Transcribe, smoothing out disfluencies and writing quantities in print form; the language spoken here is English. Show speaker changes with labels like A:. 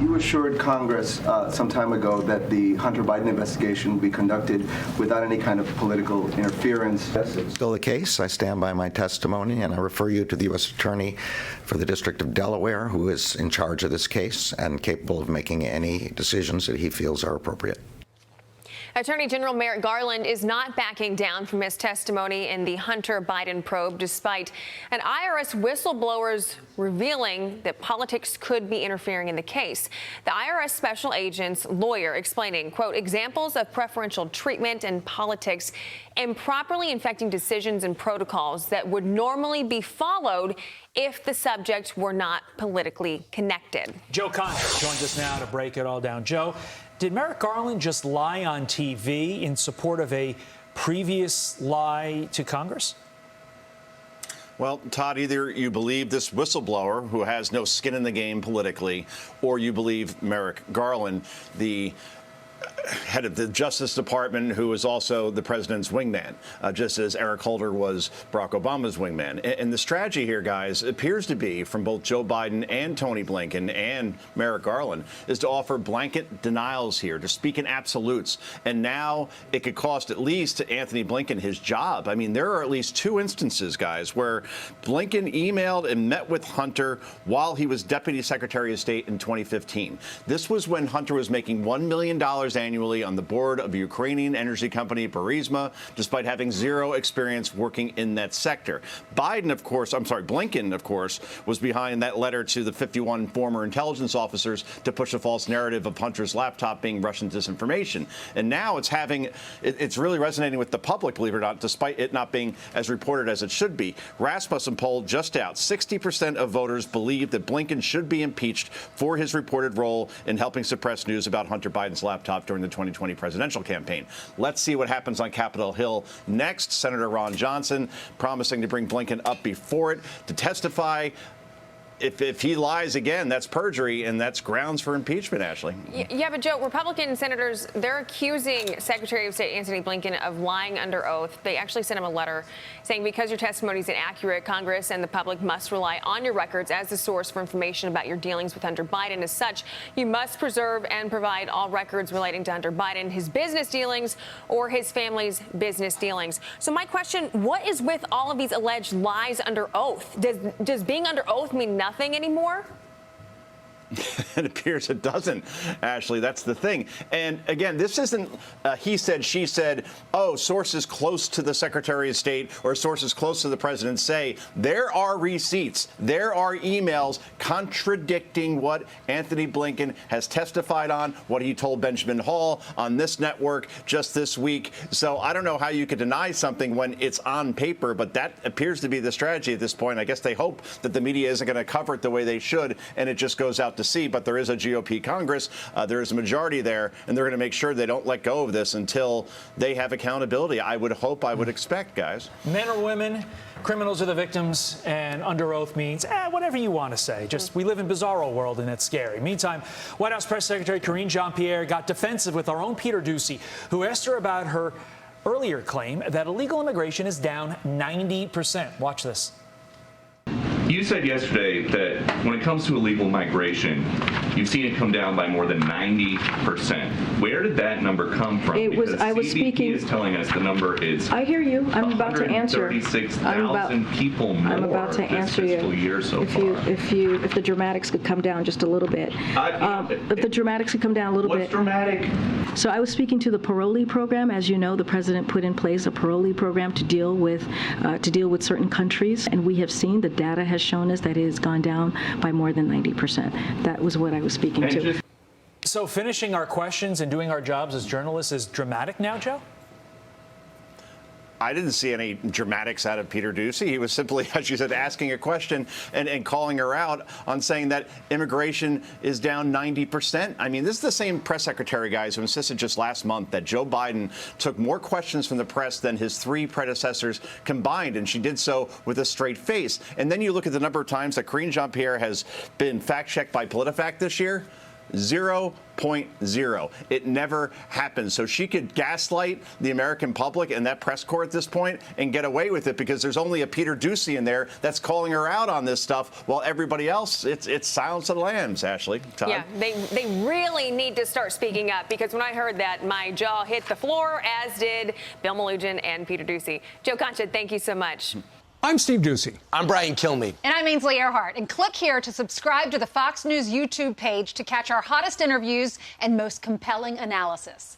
A: You assured Congress some time ago that the Hunter Biden investigation would be conducted without any kind of political interference.
B: Yes, it's still the case. I stand by my testimony, and I refer you to the U.S. Attorney for the District of Delaware, who is in charge of this case and capable of making any decisions that he feels are appropriate.
C: Attorney General Merrick Garland is not backing down from his testimony in the Hunter Biden probe, despite an IRS whistleblower's revealing that politics could be interfering in the case. The IRS special agent's lawyer explaining, quote, examples of preferential treatment and politics improperly infecting decisions and protocols that would normally be followed if the subject were not politically connected.
D: Joe Concha joins us now to break it all down. Joe, did Merrick Garland just lie on TV in support of a previous lie to Congress?
E: Well, Todd, either you believe this whistleblower who has no skin in the game politically, or you believe Merrick Garland, the head of the Justice Department, who is also the president's wingman, just as Eric Holder was Barack Obama's wingman. And the strategy here, guys, appears to be from both Joe Biden and Tony Blinken and Merrick Garland is to offer blanket denials here, to speak in absolutes. And now it could cost at least Anthony Blinken his job. I mean, there are at least two instances, guys, where Blinken emailed and met with Hunter while he was Deputy Secretary of State in 2015. This was when Hunter was making $1 million annually on the board of a Ukrainian energy company, Burisma, despite having zero experience working in that sector. Blinken, of course, was behind that letter to the 51 former intelligence officers to push a false narrative of Hunter's laptop being Russian disinformation. And now it's really resonating with the public, believe it or not, despite it not being as reported as it should be. Rasmussen poll just out. 60% of voters believe that Blinken should be impeached for his reported role in helping suppress news about Hunter Biden's laptop during the 2020 presidential campaign. Let's see what happens on Capitol Hill next. Senator Ron Johnson promising to bring Blinken up before it to testify. If he lies again, that's perjury, and that's grounds for impeachment, Ashley.
C: Yeah, but Joe, Republican senators, they're accusing Secretary of State Anthony Blinken of lying under oath. They actually sent him a letter saying because your testimony is inaccurate, Congress and the public must rely on your records as the source for information about your dealings with Hunter Biden. As such, you must preserve and provide all records relating to Hunter Biden, his business dealings, or his family's business dealings. So my question, what is with all of these alleged lies under oath? Does being under oath mean nothing anymore?
E: It appears it doesn't, Ashley. That's the thing. And again, this isn't he said, she said, oh, sources close to the Secretary of State or sources close to the president say. There are receipts. There are emails contradicting what Anthony Blinken has testified on, what he told Benjamin Hall on this network just this week. So I don't know how you could deny something when it's on paper, but that appears to be the strategy at this point. I guess they hope that the media isn't going to cover it the way they should, and it just goes out to see. But there is a GOP Congress. There is a majority there, and they're going to make sure they don't let go of this until they have accountability. I would hope, I would expect, guys.
D: Men or women, criminals are the victims, and under oath means whatever you want to say. Just we live in bizarro world, and it's scary. Meantime, White House Press Secretary Karine Jean-Pierre got defensive with our own Peter Doocy, who asked her about her earlier claim that illegal immigration is down 90%. Watch this.
F: You said yesterday that when it comes to illegal migration, you've seen it come down by more than 90%. Where did that number come from?
G: I was speaking.
F: Is telling us the number is.
G: I hear you. I'm about to answer.
F: 136,000 people more.
G: I'm about to answer
F: this fiscal year so far.
G: If the dramatics could come down just a little bit. If the dramatics could come down a little bit.
F: What's dramatic?
G: So I was speaking to the parolee program. As you know, the president put in place a parolee program to deal with certain countries, and we have seen the data has shown us that it has gone down by more than 90%. That was what I was speaking to.
D: So finishing our questions and doing our jobs as journalists is dramatic now, Joe?
E: I didn't see any dramatics out of Peter Doocy. He was simply, as you said, asking a question and calling her out on saying that immigration is down 90%. I mean, this is the same press secretary, guys, who insisted just last month that Joe Biden took more questions from the press than his three predecessors combined, and she did so with a straight face. And then you look at the number of times that Karine Jean-Pierre has been fact-checked by PolitiFact this year. 0.0. It never happened. So she could gaslight the American public and that press corps at this point and get away with it because there's only a Peter Doocy in there that's calling her out on this stuff, while everybody else, it's Silence of the Lambs, Ashley. Todd?
C: Yeah, they really need to start speaking up, because when I heard that, my jaw hit the floor, as did Bill Melugin and Peter Doocy. Joe Concha, thank you so much.
H: I'm Steve Doocy.
I: I'm Brian Kilmeade.
J: And I'm Ainsley Earhart. And click here to subscribe to the Fox News YouTube page to catch our hottest interviews and most compelling analysis.